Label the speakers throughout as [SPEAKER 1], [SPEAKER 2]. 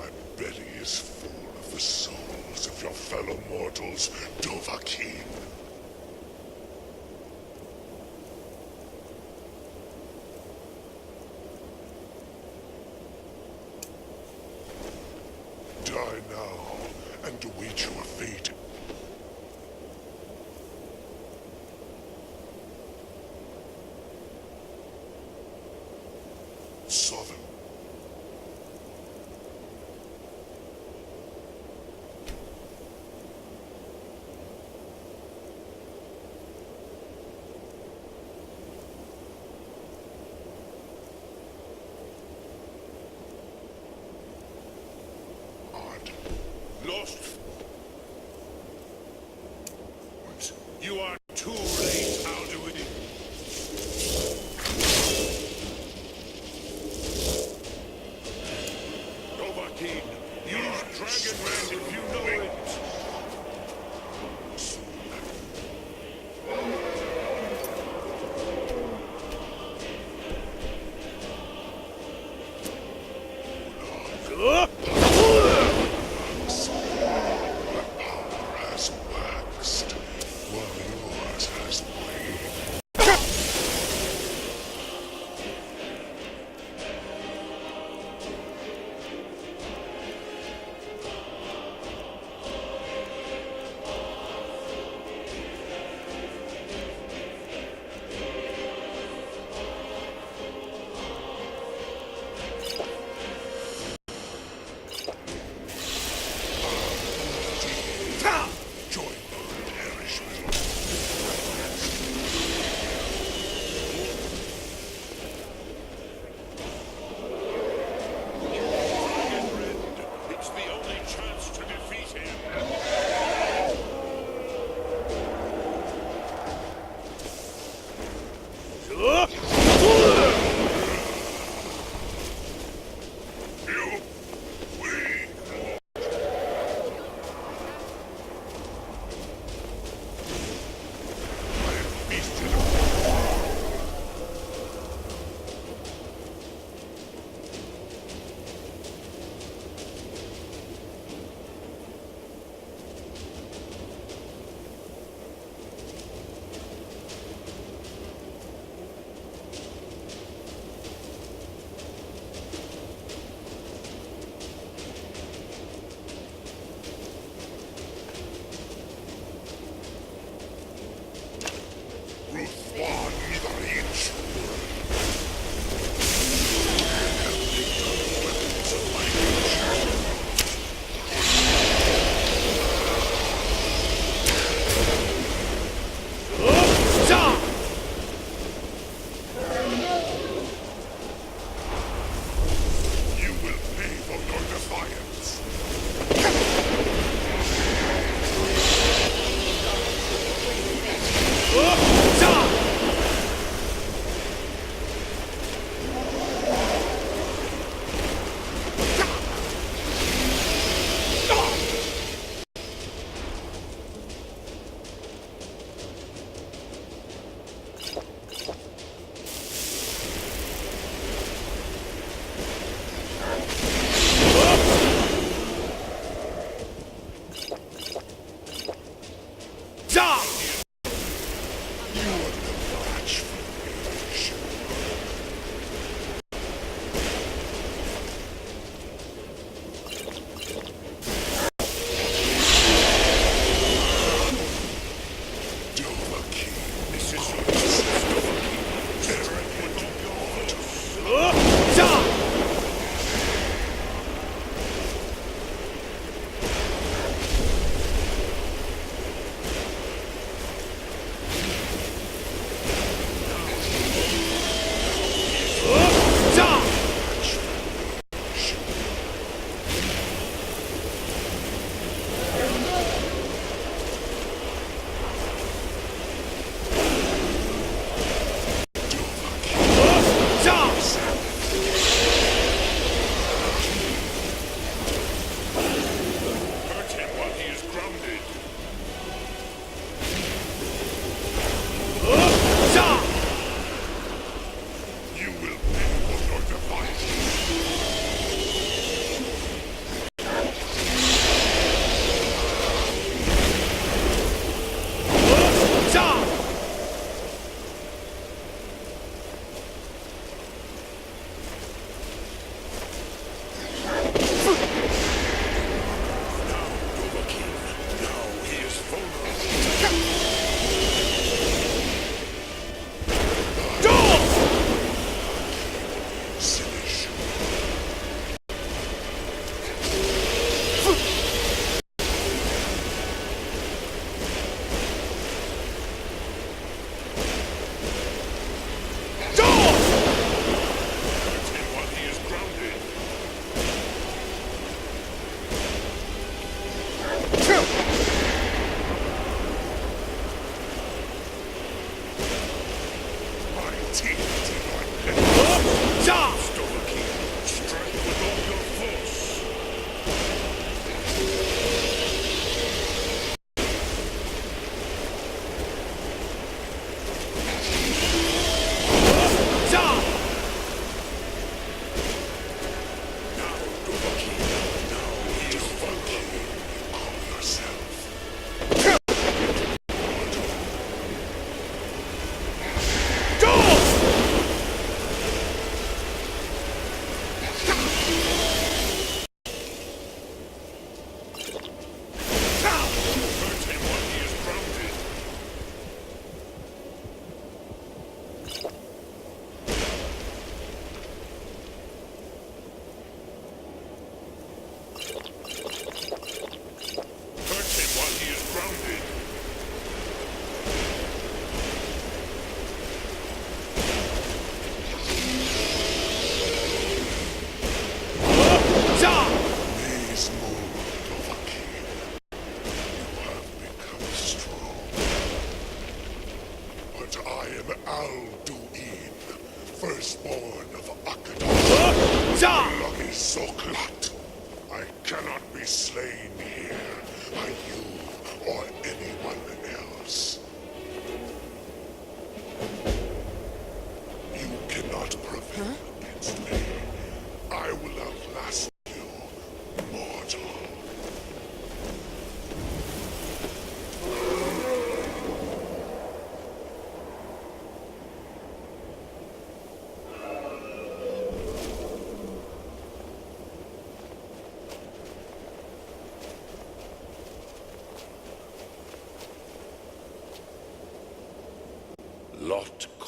[SPEAKER 1] My belly is full of the souls of your fellow mortals, Dovahkiin. Die now, and await your fate. Sovereign.
[SPEAKER 2] Lost. You are too late, Alduin. Dovahkiin, use Dragon Man if you know it.
[SPEAKER 1] Has waxed, while yours has waned.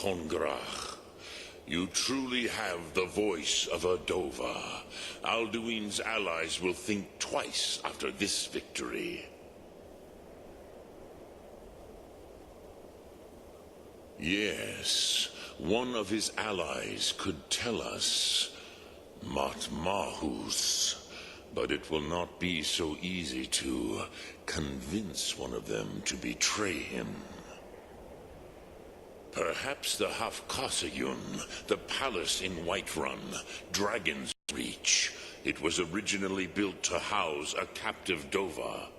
[SPEAKER 1] Kongrach. You truly have the voice of a Dova. Alduin's allies will think twice after this victory. Yes, one of his allies could tell us Matmahus, but it will not be so easy to convince one of them to betray him. Perhaps the Hafkasayun, the palace in Whiterun, Dragon's Reach. It was originally built to house a captive Dova.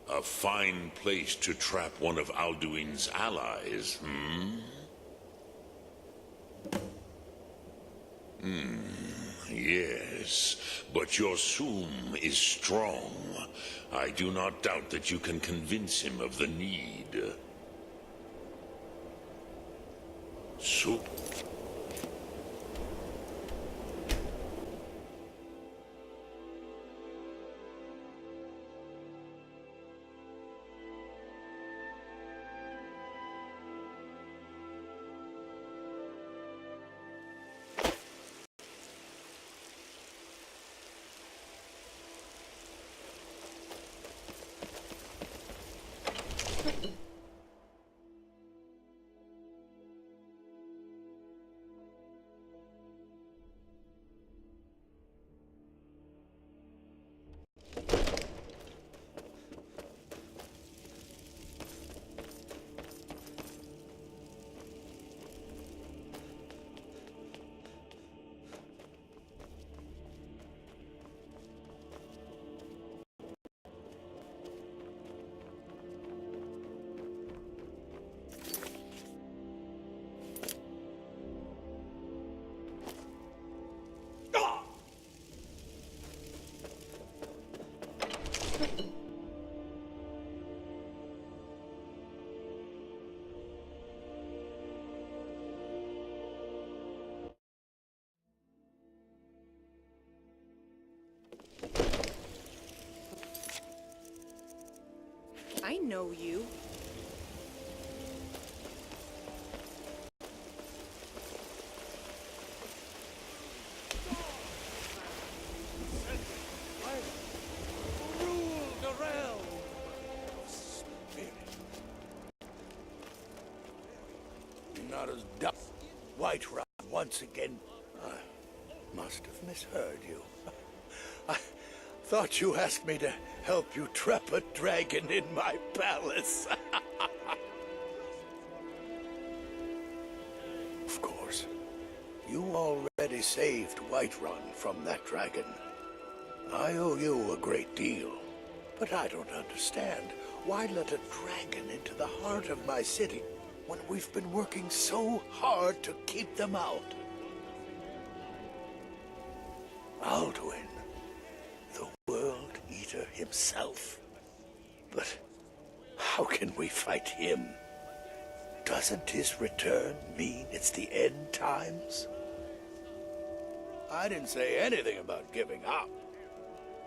[SPEAKER 1] A fine place to trap one of Alduin's allies, Yes, but your Soom is strong. I do not doubt that you can convince him of the need. So...
[SPEAKER 3] I know you.
[SPEAKER 2] Rule the realm of spirit.
[SPEAKER 4] Not as dumb. Whiterun once again. I must have misheard you. I thought you asked me to help you trap a dragon in my palace. Of course. You already saved Whiterun from that dragon. I owe you a great deal. But I don't understand. Why let a dragon into the heart of my city when we've been working so hard to keep them out? Alduin, the World Eater himself. But how can we fight him? Doesn't his return mean it's the end times? I didn't say anything about giving up.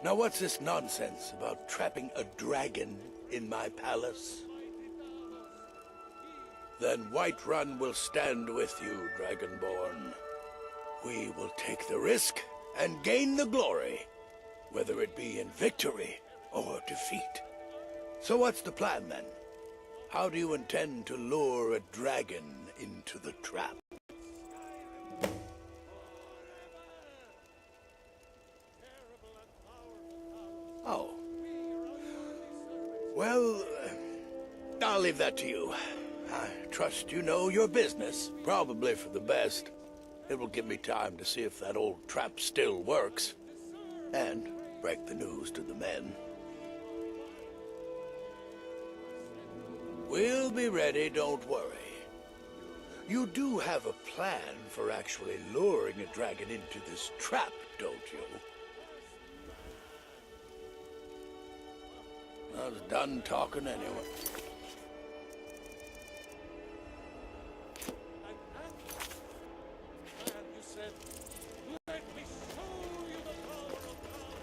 [SPEAKER 4] Now what's this nonsense about trapping a dragon in my palace? Then Whiterun will stand with you, Dragonborn. We will take the risk and gain the glory, whether it be in victory or defeat. So what's the plan, then? How do you intend to lure a dragon into the trap? Oh. Well, I'll leave that to you. I trust you know your business, probably for the best. It will give me time to see if that old trap still works, and break the news to the men. We'll be ready, don't worry. You do have a plan for actually luring a dragon into this trap, don't you? I was done talking anyway.
[SPEAKER 2] You said, let me show you the power of God.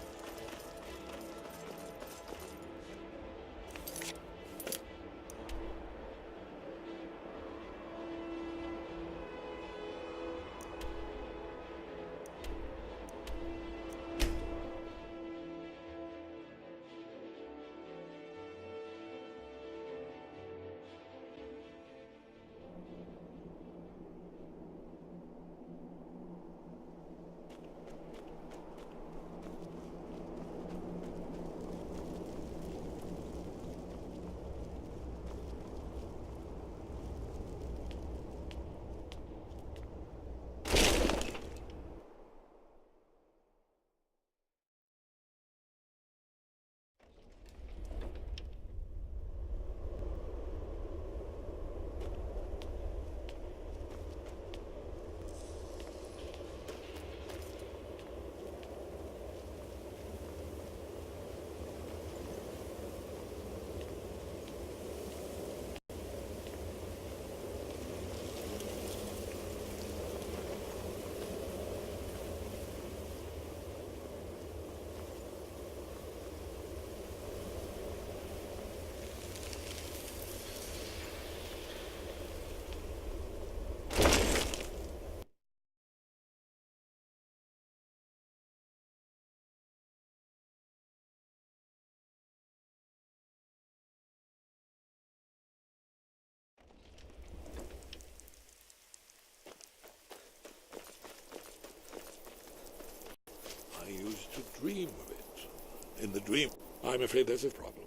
[SPEAKER 2] dream of it. In the dream, I'm afraid there's a problem.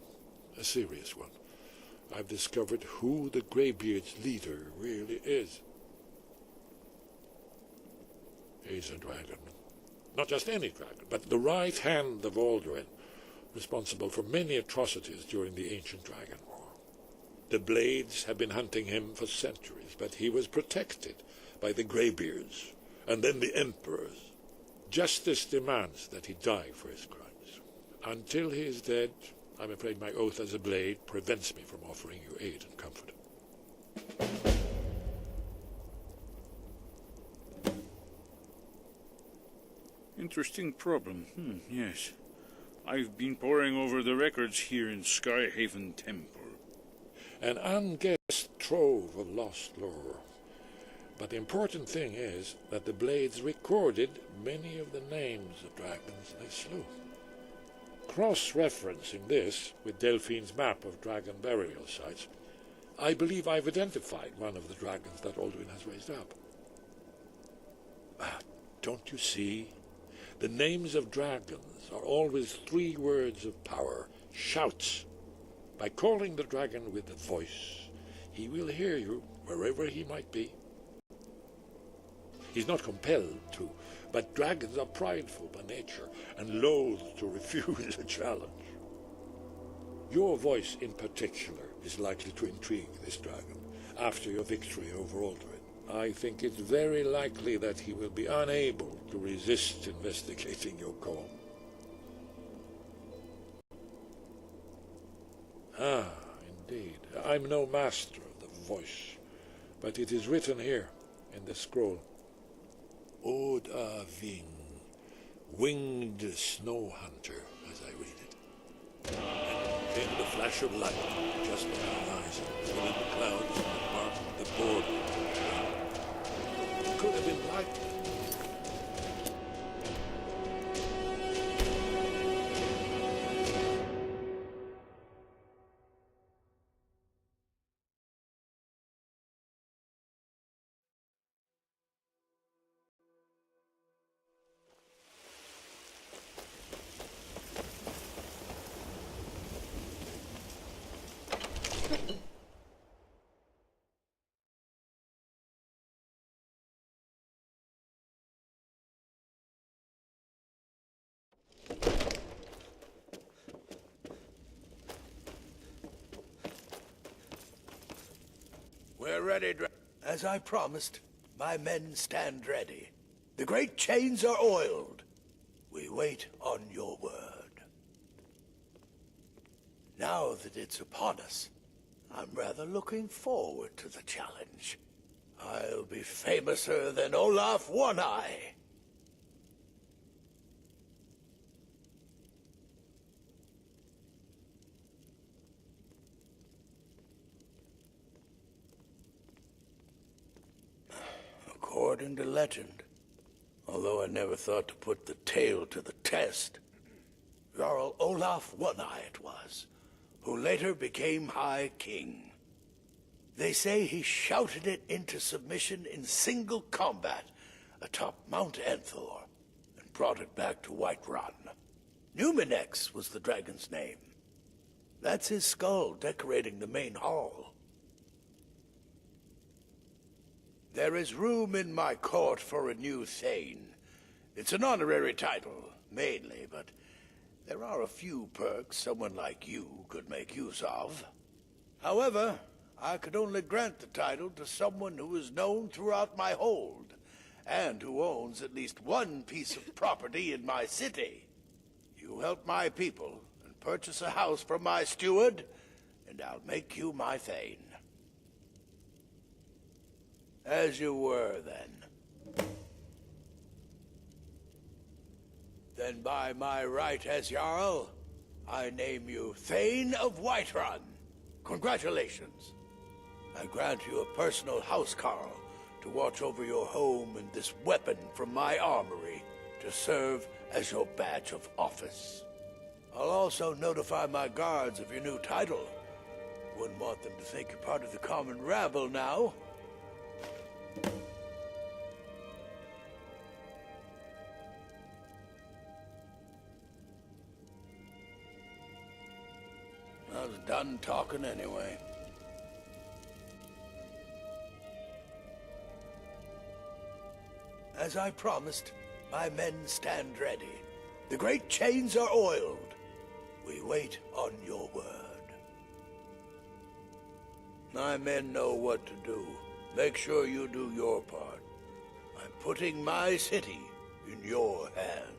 [SPEAKER 2] A serious one. I've discovered who the Greybeard's leader really is. He's a dragon. Not just any dragon, but the right hand of Alduin, responsible for many atrocities during the Ancient Dragon War. The Blades have been hunting him for centuries, but he was protected by the Greybeards, and then the Emperors. Justice demands that he die for his crimes. Until he is dead, I'm afraid my oath as a Blade prevents me from offering you aid and comfort.
[SPEAKER 3] Interesting problem. Yes. I've been poring over the records here in Skyhaven Temple.
[SPEAKER 2] An unguessed trove of lost lore. But the important thing is that the Blades recorded many of the names of dragons they slew. Cross-referencing this with Delphine's map of dragon burial sites, I believe I've identified one of the dragons that Alduin has raised up. Don't you see? The names of dragons are always 3 words of power, shouts. By calling the dragon with a voice, he will hear you wherever he might be. He's not compelled to, but dragons are prideful by nature and loath to refuse a challenge. Your voice in particular is likely to intrigue this dragon after your victory over Alduin. I think it's very likely that he will be unable to resist investigating your call. Ah, indeed. I'm no master of the voice, but it is written here in the scroll. Od a Ving, winged snow hunter, as I read it. And came the flash of light just on our eyes, filling the clouds and marked the border. It could have been lightning.
[SPEAKER 4] We're ready, As I promised, my men stand ready. The great chains are oiled. We wait on your word. Now that it's upon us, I'm rather looking forward to the challenge. I'll be famouser than Olaf One-Eye. According to legend, although I never thought to put the tale to the test, Jarl Olaf One-Eye it was, who later became High King. They say he shouted it into submission in single combat atop Mount Enthor and brought it back to Whiterun. Numinex was the dragon's name. That's his skull decorating the main hall. There is room in my court for a new Thane. It's an honorary title, mainly, but there are a few perks someone like you could make use of. However, I could only grant the title to someone who is known throughout my hold, and who owns at least one piece of property in my city. You help my people and purchase a house from my steward, and I'll make you my Thane. As you were, then. Then by my right as Jarl, I name you Thane of Whiterun. Congratulations. I grant you a personal housecarl to watch over your home and this weapon from my armory to serve as your badge of office. I'll also notify my guards of your new title. Wouldn't want them to think you're part of the common rabble now. I was done talking anyway. As I promised, my men stand ready. The great chains are oiled. We wait on your word. My men know what to do. Make sure you do your part. I'm putting my city in your hands.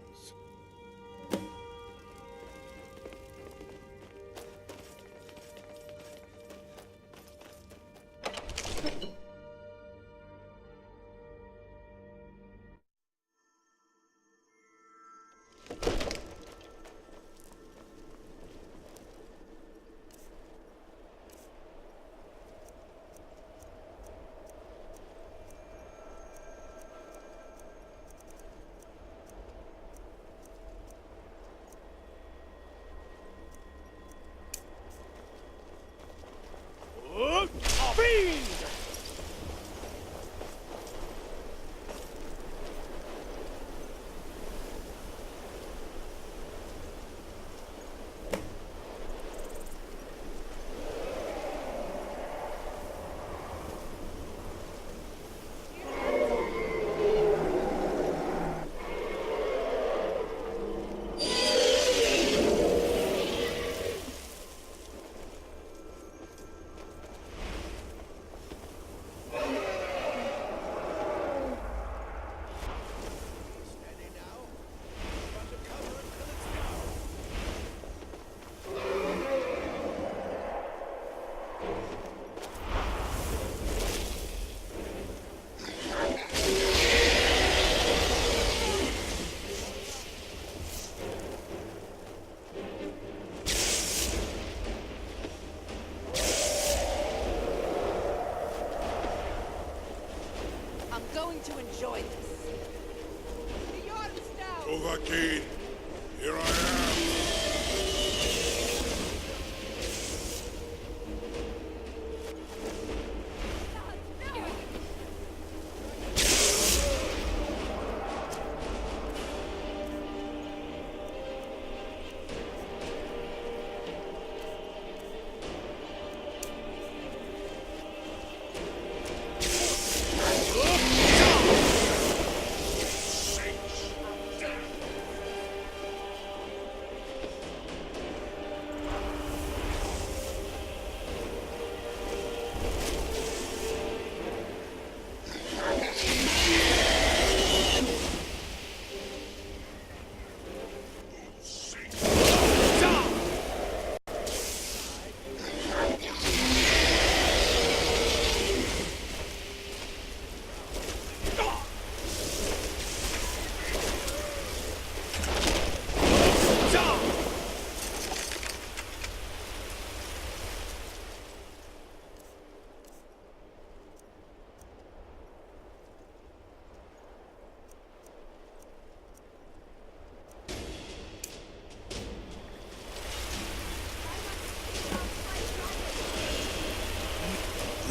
[SPEAKER 5] To enjoy this.
[SPEAKER 1] Overkeen, here I am.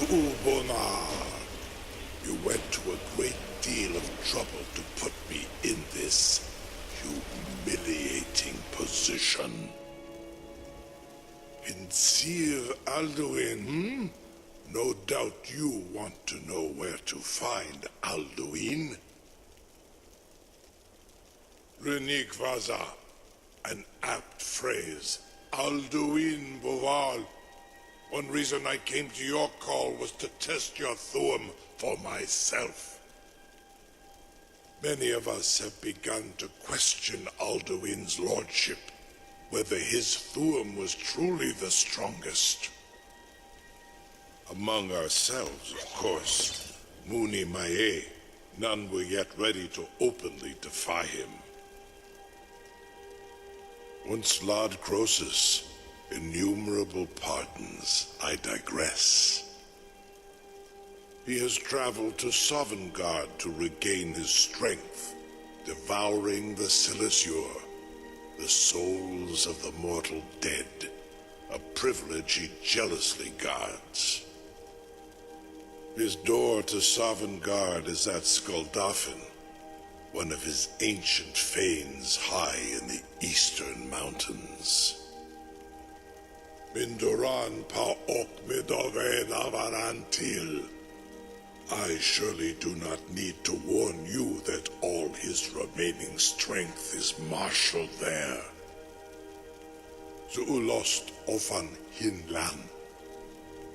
[SPEAKER 1] Ubonard, you went to a great deal of trouble to put me in this humiliating position. In Sir Alduin, No doubt you want to know where to find Alduin. Renik Vaza, an apt phrase. Alduin Boval. One reason I came to your call was to test your Thuum for myself. Many of us have begun to question Alduin's lordship, whether his Thuum was truly the strongest. Among ourselves, of course, Muni Mae, none were yet ready to openly defy him. Once Lord Croesus, innumerable pardons, I digress. He has traveled to Sovngarde to regain his strength, devouring the Silissure, the souls of the mortal dead, a privilege he jealously guards. His door to Sovngarde is at Skuldafn, one of his ancient fanes high in the eastern mountains.
[SPEAKER 6] Mindoran pa ok midove navarantil. I surely do not need to warn you that all his remaining strength is marshaled there. Zuulost ofan hinlan.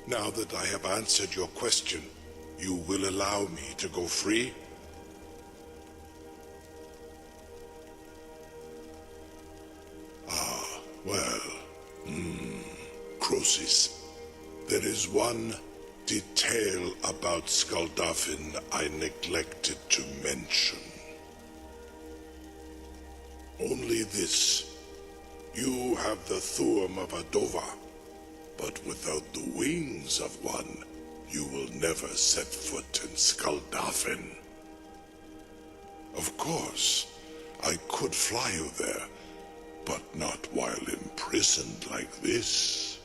[SPEAKER 6] Now that I have answered your question, you will allow me to go free? Well, Croesus, there is one detail about Skaldafin I neglected to mention. Only this. You have the Thuum of a Dova, but without the wings of one, you will never set foot in Skaldafin. Of course, I could fly you there, but not while imprisoned like this.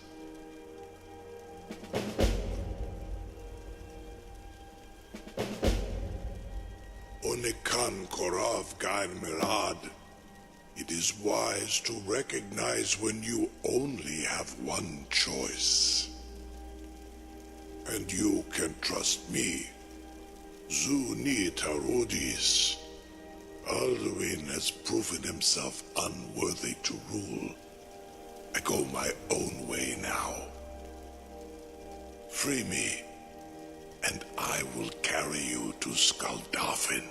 [SPEAKER 6] Onikan Korav Gain Mirad. It is wise to recognize when you only have one choice. And you can trust me. Zuni Tarudis. Alduin has proven himself unworthy to rule. I go my own way now. Free me, and I will carry you to Skaldafin.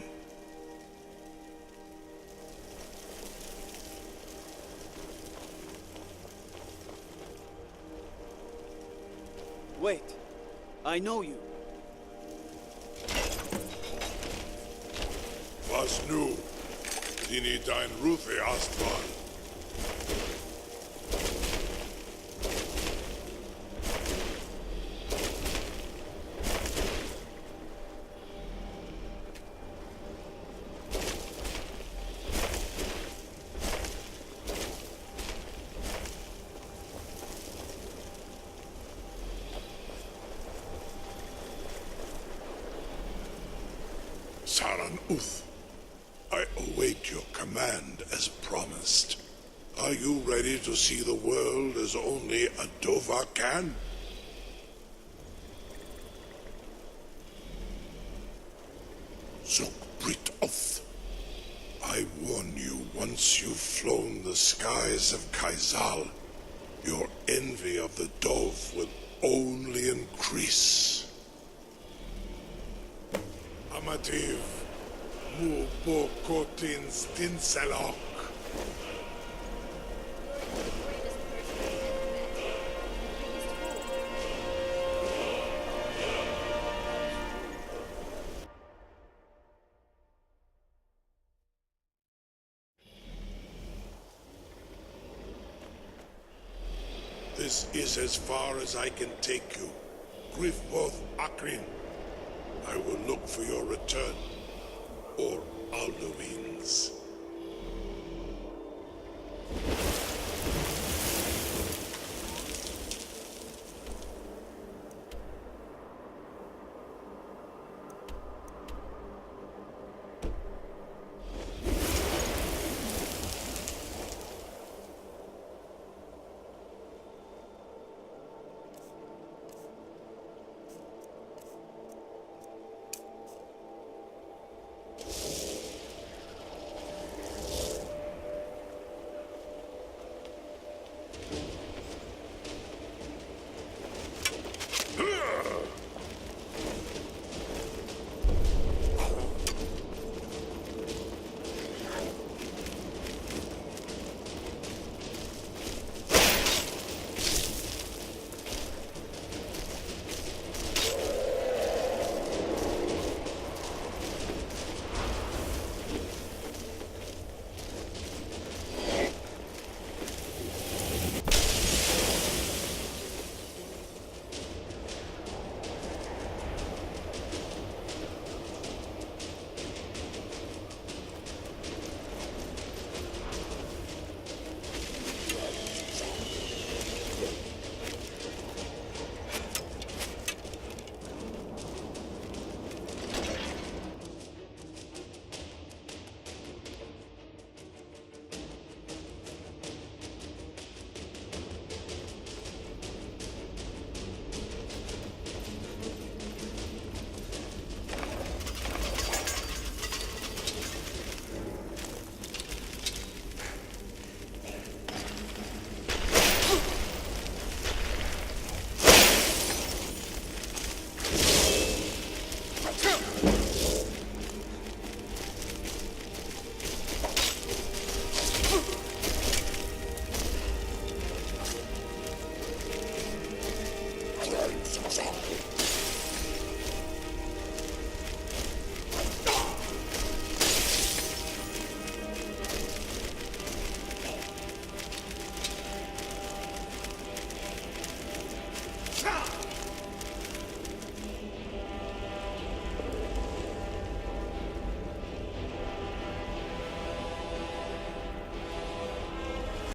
[SPEAKER 7] Wait, I know you.
[SPEAKER 6] Was nu? Dini dein Rufe Astval. Saran Uth, I await your command as promised. Are you ready to see the world as only a Dova can? Zukbrit Oth, I warn you, once you've flown the skies of Kaizal, your envy of the Dove will only increase. Amativ, mu bokotin stinselok. This is as far as I can take you. Grifboth Akrin. I will look for your return, or Alduin's.